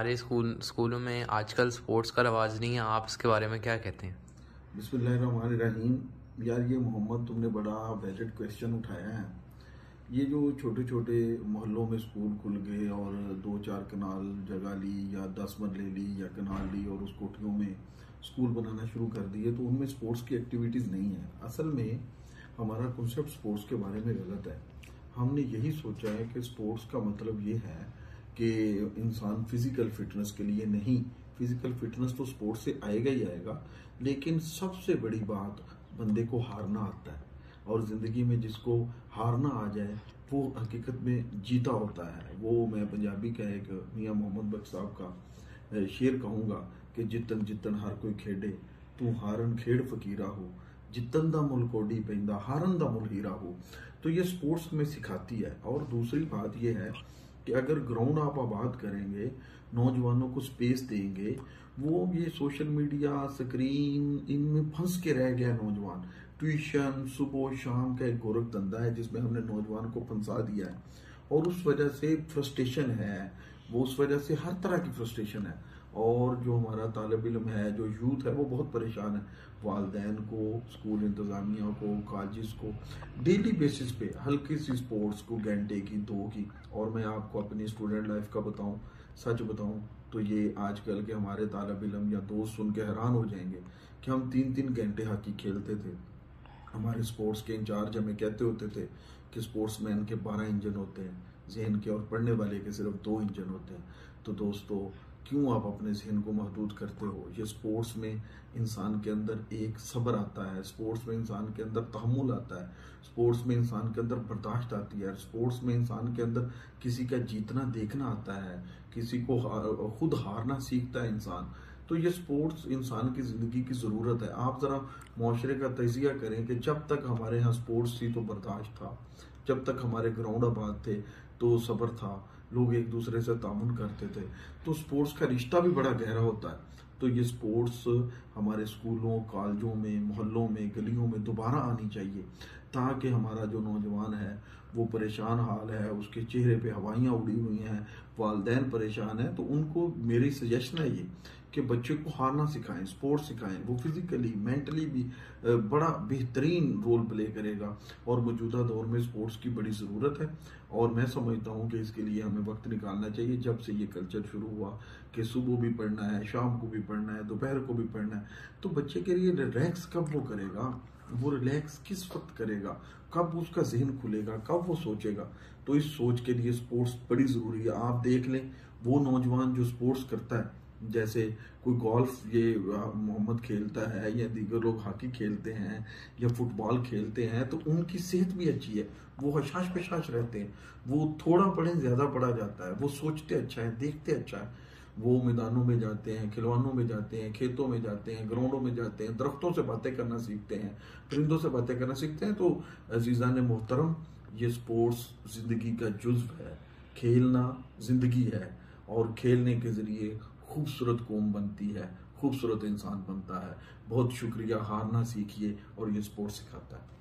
हमारे स्कूलों में आजकल स्पोर्ट्स का रवाज नहीं है, आप इसके बारे में क्या कहते हैं? बिस्मिल्लाहिर्रहमानिर्रहीम। यार ये मोहम्मद तुमने बड़ा वैलिड क्वेश्चन उठाया है। ये जो छोटे छोटे मोहल्लों में स्कूल खुल गए और दो चार कनाल जगह ली या 10 मरले ली या कनाल ली और उस कोठियों में स्कूल बनाना शुरू कर दिए, तो उनमें स्पोर्ट्स की एक्टिविटीज़ नहीं है। असल में हमारा कॉन्सेप्ट स्पोर्ट्स के बारे में गलत है। हमने यही सोचा है कि स्पोर्ट्स का मतलब ये है कि इंसान फिजिकल फिटनेस के लिए नहीं, फिजिकल फिटनेस तो स्पोर्ट्स से आएगा ही आएगा, लेकिन सबसे बड़ी बात बंदे को हारना आता है। और जिंदगी में जिसको हारना आ जाए वो हकीकत में जीता होता है। वो मैं पंजाबी का एक मियाँ मोहम्मद बख्श साहब का शेर कहूँगा कि जितन जितन हर कोई खेडे, तू हारन खेड़ फकीरा हो, जितन दा मुल कोडी पैंदा हारन दा मुल हीरा हो। तो ये स्पोर्ट्स में सिखाती है। और दूसरी बात ये है कि अगर ग्राउंड आप आबाद करेंगे, नौजवानों को स्पेस देंगे, वो ये सोशल मीडिया स्क्रीन इनमें फंस के रह गया नौजवान। ट्यूशन सुबह शाम का एक गोरख धंधा है जिसमें हमने नौजवान को फंसा दिया है, और उस वजह से फ्रस्ट्रेशन है, वो उस वजह से हर तरह की फ्रस्ट्रेशन है। और जो हमारा तालिब इल्म है, जो यूथ है, वो बहुत परेशान है। वालदैन को, स्कूल इंतज़ामिया को, कॉलेज को डेली बेसिस पे हल्की सी स्पोर्ट्स को घंटे की 2 की। और मैं आपको अपनी स्टूडेंट लाइफ का बताऊं, सच बताऊं तो ये आजकल के हमारे तालिब इल्म या दोस्त सुन के हैरान हो जाएंगे कि हम 3-3 घंटे हॉकी खेलते थे। हमारे स्पोर्ट्स के इंचार्ज हमें कहते होते थे कि स्पोर्ट्समैन के 12 इंजन होते हैं, जहन के और पढ़ने वाले के सिर्फ 2 इंजन होते हैं। तो दोस्तों, क्यों आप अपने जहन को महदूद करते हो? ये स्पोर्ट्स में इंसान के अंदर एक सब्र आता है, स्पोर्ट्स में इंसान के अंदर तहम्मुल आता है, स्पोर्ट्स में इंसान के अंदर बर्दाश्त आती है, स्पोर्ट्स में इंसान के अंदर किसी का जीतना देखना आता है, किसी को खुद हारना सीखता है इंसान। तो ये स्पोर्ट्स इंसान की ज़िंदगी की ज़रूरत है। आप ज़रा माशरे का तजिया करें कि जब तक हमारे यहाँ स्पोर्ट्स थी तो बर्दाश्त था, जब तक हमारे ग्राउंड आबाद थे तो सब्र था, लोग एक दूसरे से तामुन करते थे, तो स्पोर्ट्स का रिश्ता भी बड़ा गहरा होता है। तो ये स्पोर्ट्स हमारे स्कूलों, कॉलेजों में, मोहल्लों में, गलियों में दोबारा आनी चाहिए, ताकि हमारा जो नौजवान है वो परेशान हाल है, उसके चेहरे पे हवाइयाँ उड़ी हुई हैं, वालदैन परेशान है। तो उनको मेरी सजेशन है ये कि बच्चे को हारना सिखाएं, स्पोर्ट्स सिखाएं। वो फिजिकली मेंटली भी बड़ा बेहतरीन रोल प्ले करेगा। और मौजूदा दौर में स्पोर्ट्स की बड़ी ज़रूरत है, और मैं समझता हूँ कि इसके लिए हमें वक्त निकालना चाहिए। जब से ये कल्चर शुरू हुआ कि सुबह भी पढ़ना है, शाम को भी पढ़ना है, दोपहर को भी पढ़ना है, तो बच्चे के लिए रिलैक्स कब वो करेगा? वो रिलैक्स किस वक्त करेगा? कब उसका जहन खुलेगा? कब वो सोचेगा? तो इस सोच के लिए स्पोर्ट्स बड़ी ज़रूरी है। आप देख लें, वो नौजवान जो स्पोर्ट्स करता है, जैसे कोई गोल्फ ये मोहम्मद खेलता है, या दीगर लोग हॉकी खेलते हैं या फुटबॉल खेलते हैं, तो उनकी सेहत भी अच्छी है, वो हशाश पेशाश रहते हैं। वो थोड़ा पढ़े ज़्यादा पढ़ा जाता है, वो सोचते अच्छा है, देखते अच्छा है। वो मैदानों में जाते हैं, खिलवानों में जाते हैं, खेतों में जाते हैं, ग्राउंडों में जाते हैं, दरख्तों से बातें करना सीखते हैं, परिंदों से बातें करना सीखते हैं। तो अजीज़ान मोहतरम, ये स्पोर्ट्स ज़िंदगी का जुज़्व है, खेलना ज़िंदगी है, और खेलने के ज़रिए खूबसूरत कौम बनती है, खूबसूरत इंसान बनता है। बहुत शुक्रिया। हारना सीखिए, और ये स्पोर्ट्स सिखाता है।